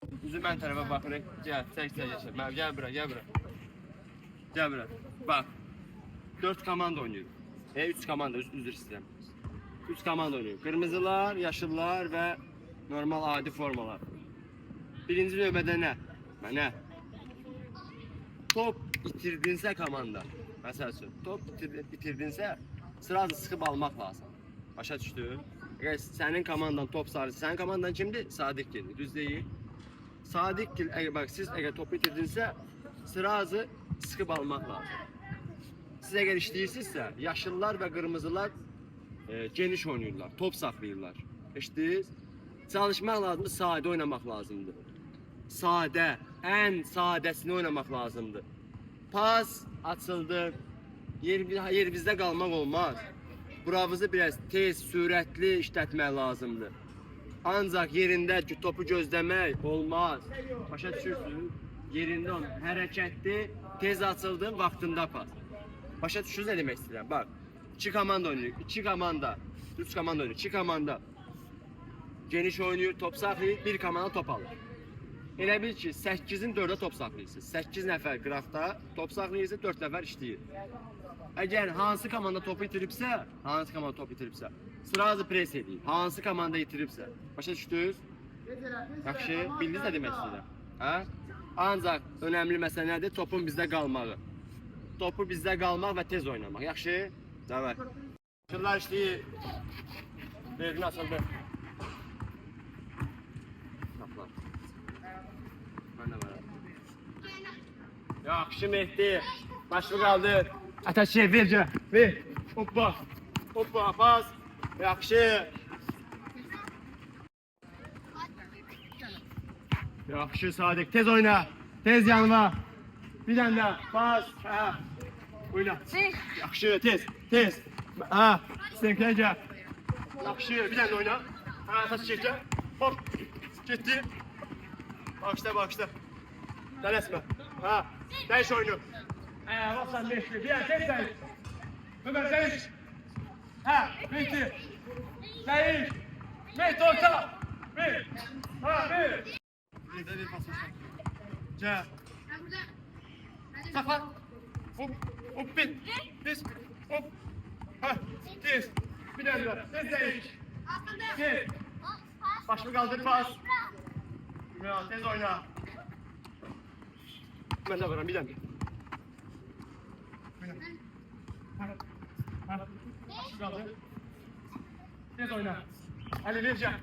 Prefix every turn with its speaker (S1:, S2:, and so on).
S1: Üzü mən tərəfə baxırıq. Gəl, tək-tək yaşa. Gəl bura, gəl bura. Gəl bura. Bax. 4 komanda oynayır. 3 komanda, üzr istəyirəm. 3 komanda oynayır. Qırmızılar, yaşıllar və normal adi formalar. Birinci növbədə nə? Nə? Top itirdinsə komanda. Məsəl üçün, top itirdinsə sırası sıxıb almaq lazım. Başa düşdün? Əgər sənin komandan top sarısı, sənin komandan kimdir? Sadiqgildir, düz deyil. Sadiqgil, bax siz əgər topu itirdinsə sırası sıxıb almaq lazım. Siz əgər işləyirsinizsə, yaşıllar və qırmızılar geniş oynayırlar, top saxlayırlar. Eşitdiniz? Çalışmaq lazımdır, sadə oynamaq lazımdır. Sadə, ən sadəsini oynamaq lazımdır. Pas açıldı, yerimizdə qalmaq olmaz. Buramızı biraz tez, sürətli işlətmək lazımdır. Ancaq yerində topu gözləmək olmaz. Başa düşürsünüz? Yerində olun, hərəkətli, tez açıldı, vaxtında pas. Başa düşürsünüz nə demək istəyirəm? Bax, 2 komanda oynayır, 2 komanda, 3 komanda oynayır, 2 komanda geniş oynayır, top saxlayır, 1 komanda top alır. Elə bil ki, 8-in 4-ə top saxlayırsınız. 8 nəfər qıraqda top saxlayırsınız, 4 nəfər işləyir. Əgər hansı komanda topu itiribsə, sırası pres edir. Hansı komanda itiribsə. Başa düşdünüz? Yaxşı, bildiniz nə demək istəyirəm? Hə? Ancaq önəmli məsələ nədir? Topun bizdə qalmağı. Topu bizdə qalmaq və tez oynamaq. Yaxşı? Davay. Yaşıllar işləyir. Verin açıldı. Qaplar. Mən də varım. Yaxşı Mehdi. Başını qaldır. Ataşe ver. Hoppa. Hoppa pas. Yaxşı. Yaxşı Sadık. Tez oyna. Tez yanıma. Bir tane daha. Pas. Ha. Oyna. Yaxşı tez. Ha. Senkəcə. Yaxşı. Bir tane oyna. Ha. Taş çəkəcək. Hop. Getdi. Başla. Tələsmə. Ha. Dəyiş oyunu. Basan Mehdi. Bir tane tez dəyiş. Ömer dəyiş. Ha. Mehdi. Dəyiş. Mehdi orta. Bir. Ha. Bir. Bir pas. Gel. Saklan. Hop. Bir. Tez. Hop. Ha. Tez. Bir daha. Tez değiş. Tez. Başını kaldır pas. Ya tez oyna. Ben de varım bir dakika. Başını kaldır. Tez oyna. Ali vereceğim.